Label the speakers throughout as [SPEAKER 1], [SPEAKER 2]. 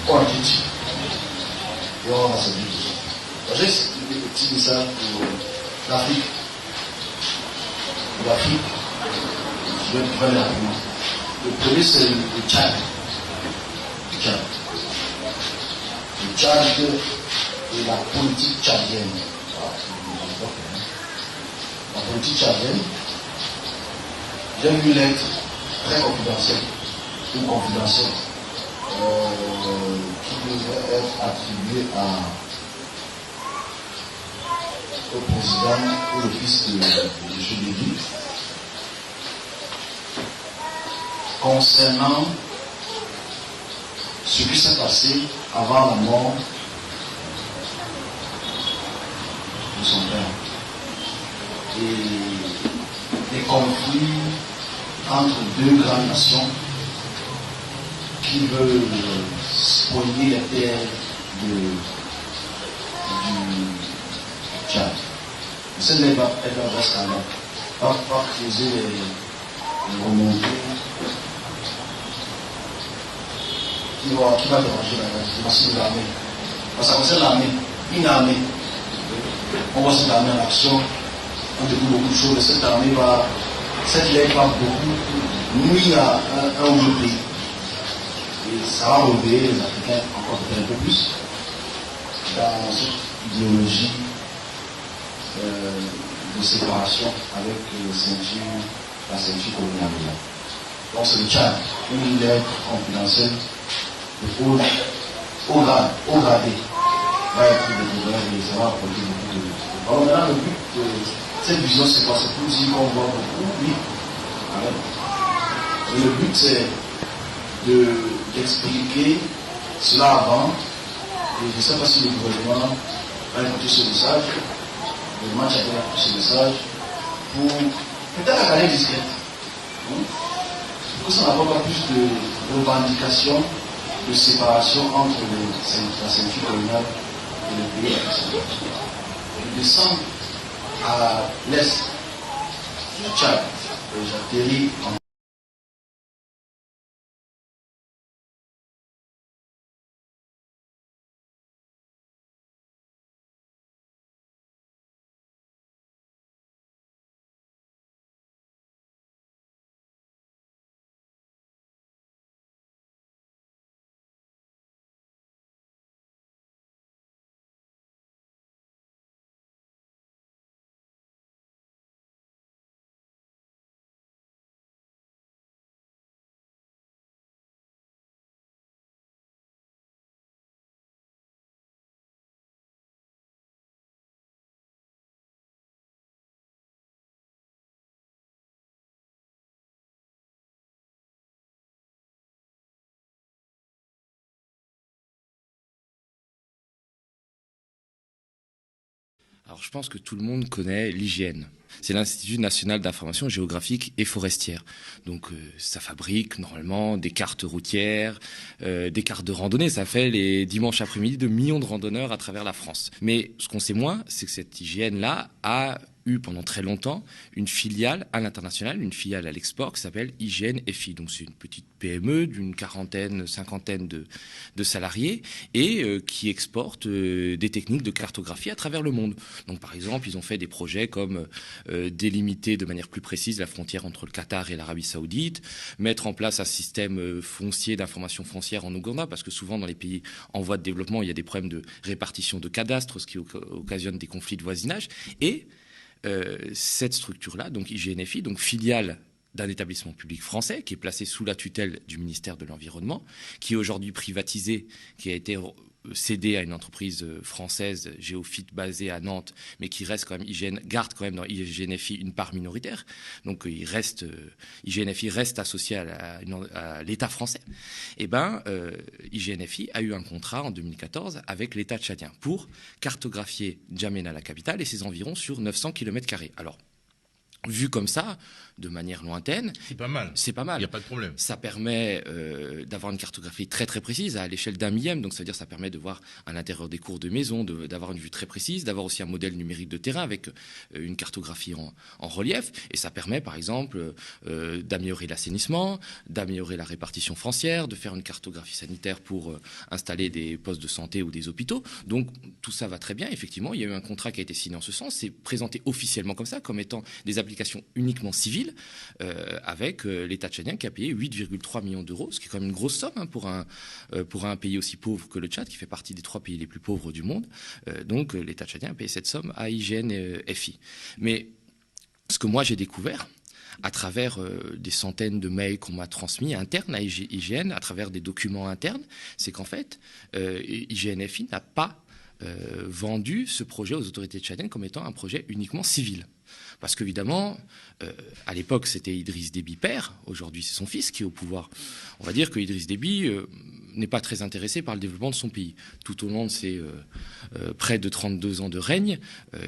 [SPEAKER 1] on a dit, et on va s'habiller tout ça. J'ai expliqué le petit message pour l'Afrique. L'Afrique, je vais aller rapidement. Le premier, c'est le Tchad. Le Tchad. Le Tchad et la politique tchadienne. La politique tchadienne, j'ai vu une lettre très confidentielle, qui devait être attribuée au président ou le fils de M. Lévy, concernant ce qui s'est passé avant la mort de son père et les conflits entre deux grandes nations qui veulent spolier les terres du Tchad. Ce n'est pas un vrai scandale. Pas creuser les remontées qui va déranger la l'armée. Parce que ça concerne l'armée. Une armée. On voit cette armée en action. On découvre beaucoup de choses. Cette lettre va beaucoup nuire à un autre pays. Et ça va réveiller les Africains encore peut-être un peu plus dans cette idéologie de séparation avec la ceinture coloniale. Donc c'est le Tchad, une lettre confidentielle de haut gradé va être découverte et ça va apporter beaucoup de. Alors maintenant, le but de cette vision, c'est quoi? C'est pour dire qu'on voit beaucoup, oui. Et le but, c'est d'expliquer cela avant. Et je ne sais pas si le gouvernement va écouter ce message. Le match a écouté ce message pour peut-être la carrière discrète. Pour que ça n'apporte pas plus de revendications, de séparation entre la ceinture coloniale et le pays africain. Je descends à l'est du Tchad et j'atterris en
[SPEAKER 2] Alors, je pense que tout le monde connaît l'IGN. C'est l'Institut national d'information géographique et forestière. Donc, ça fabrique normalement des cartes routières, des cartes de randonnée. Ça fait les dimanches après-midi de millions de randonneurs à travers la France. Mais ce qu'on sait moins, c'est que cette IGN-là a eu pendant très longtemps une filiale à l'international, une filiale à l'export qui s'appelle IGN FI. Donc c'est une petite PME d'une cinquantaine de salariés et qui exporte des techniques de cartographie à travers le monde. Donc par exemple, ils ont fait des projets comme délimiter de manière plus précise la frontière entre le Qatar et l'Arabie Saoudite, mettre en place un système foncier d'information foncière en Ouganda, parce que souvent dans les pays en voie de développement, il y a des problèmes de répartition de cadastres, ce qui occasionne des conflits de voisinage. Et cette structure-là, donc IGNFI, donc filiale d'un établissement public français qui est placé sous la tutelle du ministère de l'Environnement, qui est aujourd'hui privatisé, qui a été cédé à une entreprise française, Géophite, basée à Nantes, mais qui reste quand même, garde quand même dans IGNFI une part minoritaire. Donc IGNFI reste associé à l'État français. Et IGNFI a eu un contrat en 2014 avec l'État tchadien pour cartographier N'Djamena, la capitale, et ses environs sur 900 km². Alors, Vu comme ça, de manière lointaine,
[SPEAKER 3] C'est pas mal.
[SPEAKER 2] c'est pas
[SPEAKER 3] Il
[SPEAKER 2] mal.
[SPEAKER 3] n'y a pas de problème.
[SPEAKER 2] Ça permet d'avoir une cartographie très très précise à l'échelle d'un millième, donc ça veut dire que ça permet de voir à l'intérieur des cours de maison, d'avoir une vue très précise, d'avoir aussi un modèle numérique de terrain avec une cartographie en relief, et ça permet par exemple d'améliorer l'assainissement, d'améliorer la répartition foncière, de faire une cartographie sanitaire pour installer des postes de santé ou des hôpitaux. Donc tout ça va très bien, effectivement, il y a eu un contrat qui a été signé en ce sens, c'est présenté officiellement comme ça, comme étant des applications uniquement civiles, avec l'État tchadien qui a payé 8,3 millions d'euros, ce qui est quand même une grosse somme pour un pays aussi pauvre que le Tchad, qui fait partie des 3 pays les plus pauvres du monde. Donc l'État tchadien a payé cette somme à IGN-FI. Mais ce que moi j'ai découvert, à travers des centaines de mails qu'on m'a transmis internes à IGN, à travers des documents internes, c'est qu'en fait, IGN-FI n'a pas vendu ce projet aux autorités tchadiennes comme étant un projet uniquement civil. Parce qu'évidemment, à l'époque, c'était Idriss Déby père, aujourd'hui c'est son fils qui est au pouvoir. On va dire que Idriss Déby n'est pas très intéressé par le développement de son pays. Tout au long de ses près de 32 ans de règne,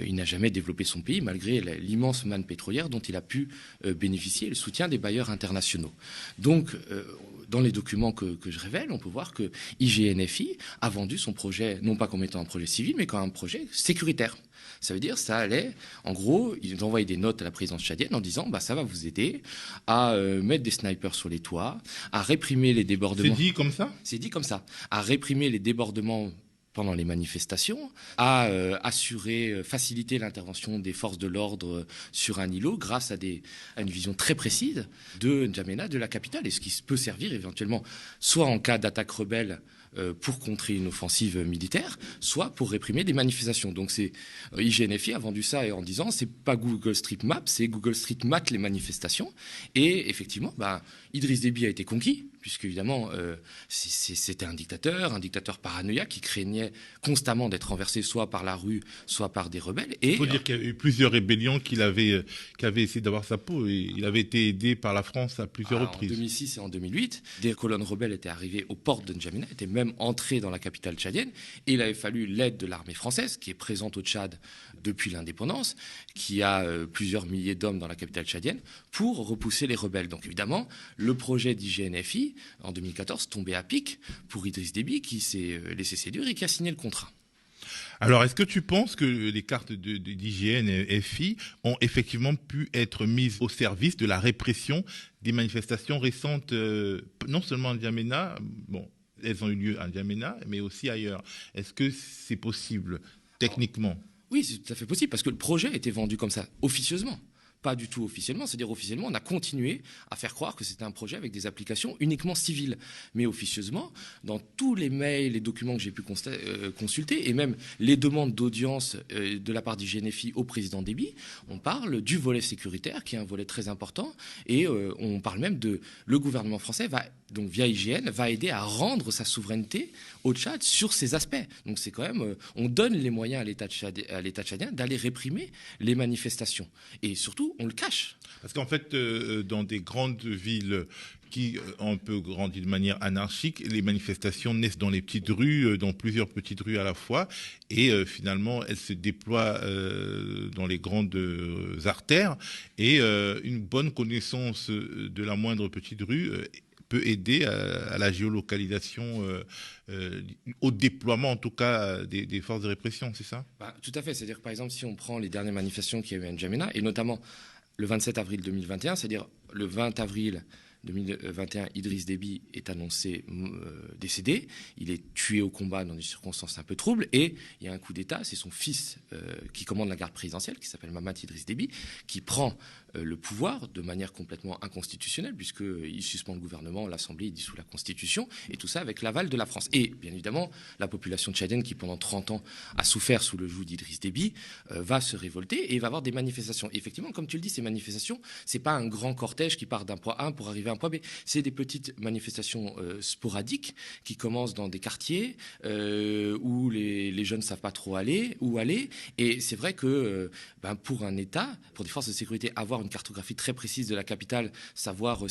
[SPEAKER 2] il n'a jamais développé son pays, malgré l'immense manne pétrolière dont il a pu bénéficier et le soutien des bailleurs internationaux. Donc, dans les documents que je révèle, on peut voir que IGN-FI a vendu son projet, non pas comme étant un projet civil, mais comme un projet sécuritaire. Ça veut dire, ça allait, en gros, ils envoyaient des notes à la présidence tchadienne en disant, ça va vous aider à mettre des snipers sur les toits, à réprimer les débordements.
[SPEAKER 3] C'est dit comme ça ?
[SPEAKER 2] C'est dit comme ça. À réprimer les débordements pendant les manifestations, à faciliter l'intervention des forces de l'ordre sur un îlot grâce à une vision très précise de N'Djamena, de la capitale, et ce qui peut servir éventuellement soit en cas d'attaque rebelle pour contrer une offensive militaire, soit pour réprimer des manifestations. Donc IGN-FI a vendu ça en disant c'est pas Google Street Map, c'est Google Street Map les manifestations. Et effectivement, Idriss Déby a été conquis, puisque évidemment c'était un dictateur paranoïaque qui craignait constamment d'être renversé soit par la rue, soit par des rebelles. Et
[SPEAKER 3] il faut dire qu'il y a eu plusieurs rébellions qui avaient essayé d'avoir sa peau, et il avait été aidé par la France à plusieurs reprises.
[SPEAKER 2] En 2006 et en 2008, des colonnes rebelles étaient arrivées aux portes de N'Djamena, étaient même entrées dans la capitale tchadienne, et il avait fallu l'aide de l'armée française, qui est présente au Tchad depuis l'indépendance, qui a plusieurs milliers d'hommes dans la capitale tchadienne, pour repousser les rebelles. Donc évidemment, le projet d'IGN-FI, en 2014, tombait à pic pour Idriss Déby, qui s'est laissé séduire et qui a signé le contrat.
[SPEAKER 3] Alors, est-ce que tu penses que les cartes d'IGN et FI ont effectivement pu être mises au service de la répression des manifestations récentes, non seulement à N'Djamena, elles ont eu lieu à N'Djamena, mais aussi ailleurs. Est-ce que c'est possible, techniquement ?
[SPEAKER 2] Oui, c'est tout à fait possible, parce que le projet a été vendu comme ça, officieusement. Pas du tout officiellement, c'est-à-dire officiellement, on a continué à faire croire que c'était un projet avec des applications uniquement civiles. Mais officieusement, dans tous les mails, les documents que j'ai pu consulter, et même les demandes d'audience de la part d'IGN-FI au président Déby, on parle du volet sécuritaire, qui est un volet très important, et on parle même le gouvernement français donc via IGN, va aider à rendre sa souveraineté au Tchad sur ces aspects. Donc c'est quand même, on donne les moyens à l'État tchadien d'aller réprimer les manifestations. Et surtout, on le cache.
[SPEAKER 3] Parce qu'en fait, dans des grandes villes qui ont un peu grandi de manière anarchique, les manifestations naissent dans les petites rues, dans plusieurs petites rues à la fois, et finalement elles se déploient dans les grandes artères, et une bonne connaissance de la moindre petite rue peut aider à la géolocalisation, au déploiement en tout cas des forces de répression, c'est ça ?
[SPEAKER 2] Tout à fait, c'est-à-dire que par exemple si on prend les dernières manifestations qu'il y a eu à N'Djamena, et notamment le 27 avril 2021, c'est-à-dire le 20 avril 2021, Idriss Déby est annoncé décédé. Il est tué au combat dans des circonstances un peu troubles. Et il y a un coup d'État, c'est son fils qui commande la garde présidentielle, qui s'appelle Mahamat Idriss Déby, qui prend le pouvoir de manière complètement inconstitutionnelle, puisqu'il suspend le gouvernement, l'Assemblée, il dissout la Constitution, et tout ça avec l'aval de la France. Et bien évidemment, la population tchadienne, qui pendant 30 ans a souffert sous le joug d'Idriss Déby, va se révolter et va avoir des manifestations. Et effectivement, comme tu le dis, ces manifestations, c'est pas un grand cortège qui part d'un point A pour arriver un point B. C'est des petites manifestations sporadiques qui commencent dans des quartiers où les jeunes ne savent pas trop où aller. Et c'est vrai que pour un État, pour des forces de sécurité, avoir une cartographie très précise de la capitale, savoir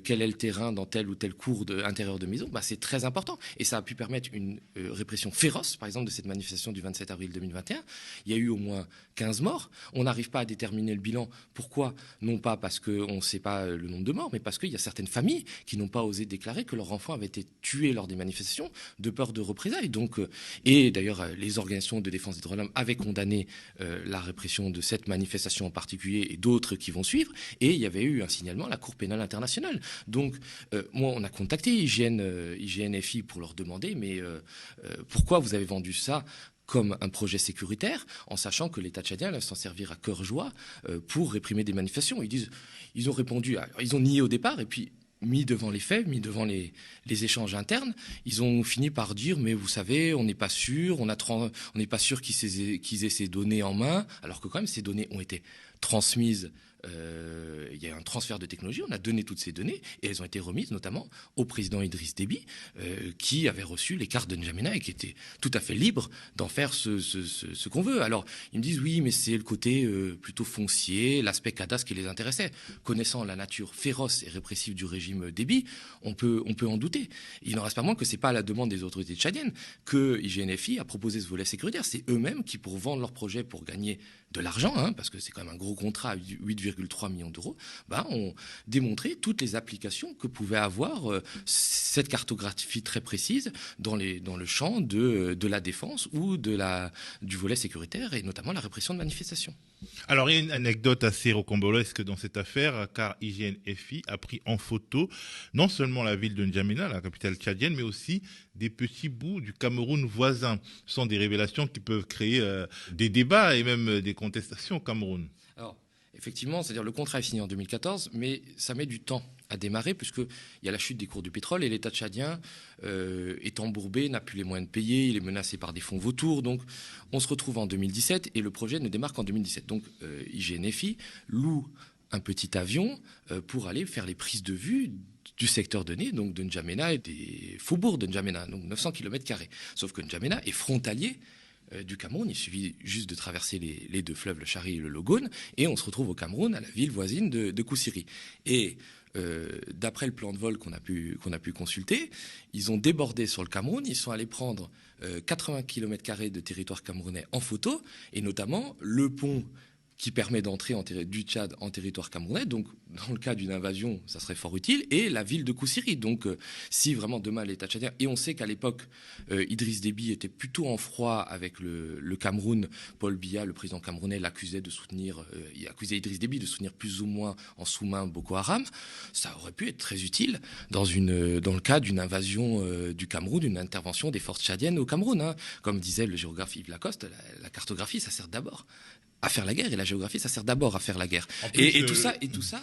[SPEAKER 2] quel est le terrain dans tel ou tel cours intérieur de maison, c'est très important. Et ça a pu permettre une répression féroce, par exemple, de cette manifestation du 27 avril 2021. Il y a eu au moins 15 morts. On n'arrive pas à déterminer le bilan. Pourquoi? Non pas parce qu'on ne sait pas le nombre de morts, mais parce qu'il y a certaines familles qui n'ont pas osé déclarer que leur enfant avait été tué lors des manifestations de peur de représailles. Donc, et d'ailleurs, les organisations de défense des droits de l'homme avaient condamné la répression de cette manifestation en particulier et d'autres qui vont suivre. Et il y avait eu un signalement à la Cour pénale internationale. Donc, moi, on a contacté IGN-FI pour leur demander, mais pourquoi vous avez vendu ça comme un projet sécuritaire, en sachant que l'État tchadien va s'en servir à cœur joie pour réprimer des manifestations. Ils ont répondu, ils ont nié au départ, et puis mis devant les faits, mis devant les échanges internes, ils ont fini par dire, mais vous savez, on n'est pas sûr, on n'est pas sûr qu'ils aient ces données en main, alors que quand même ces données ont été transmises. Il y a un transfert de technologie, on a donné toutes ces données et elles ont été remises notamment au président Idriss Déby qui avait reçu les cartes de N'Djamena et qui était tout à fait libre d'en faire ce qu'on veut. Alors ils me disent oui, mais c'est le côté plutôt foncier, l'aspect cadastre qui les intéressait. Connaissant la nature féroce et répressive du régime Déby, on peut en douter. Il n'en reste pas moins que c'est pas à la demande des autorités tchadiennes que IGN-FI a proposé ce volet sécuritaire. C'est eux-mêmes qui, pour vendre leur projet, pour gagner de l'argent, parce que c'est quand même un gros contrat à 8,3 millions d'euros, ont démontré toutes les applications que pouvait avoir cette cartographie très précise dans le champ de la défense ou du volet sécuritaire et notamment la répression de manifestations.
[SPEAKER 3] Alors, il y a une anecdote assez rocambolesque dans cette affaire, car IGN-FI a pris en photo non seulement la ville de N'Djamena, la capitale tchadienne, mais aussi des petits bouts du Cameroun voisin. Ce sont des révélations qui peuvent créer des débats et même des contestations au Cameroun.
[SPEAKER 2] Alors, effectivement, c'est-à-dire le contrat est signé en 2014, mais ça met du temps à démarrer puisqu'il y a la chute des cours du pétrole et l'État tchadien est embourbé, n'a plus les moyens de payer, il est menacé par des fonds vautours. Donc on se retrouve en 2017 et le projet ne démarre qu'en 2017. Donc IGN-FI loue un petit avion pour aller faire les prises de vue du secteur donné, donc de N'Djamena et des faubourgs de N'Djamena, donc 900 km². Sauf que N'Djamena est frontalier du Cameroun. Il suffit juste de traverser les deux fleuves, le Chari et le Logone, et on se retrouve au Cameroun, à la ville voisine de Koussiri. Et d'après le plan de vol qu'on a pu consulter, ils ont débordé sur le Cameroun, ils sont allés prendre 80 km² de territoire camerounais en photo, et notamment le pont qui permet d'entrer du Tchad en territoire camerounais. Donc, dans le cas d'une invasion, ça serait fort utile. Et la ville de Koussiri. Donc, si vraiment demain l'État tchadien... Et on sait qu'à l'époque, Idriss Déby était plutôt en froid avec le Cameroun. Paul Biya, le président camerounais, l'accusait de soutenir... il accusait Idriss Déby de soutenir plus ou moins en sous-main Boko Haram. Ça aurait pu être très utile dans le cas d'une invasion du Cameroun, d'une intervention des forces tchadiennes au Cameroun. Comme disait le géographe Yves Lacoste, la cartographie, ça sert d'abord à faire la guerre, et la géographie, ça sert d'abord à faire la guerre.
[SPEAKER 3] Plus,
[SPEAKER 2] et tout ça,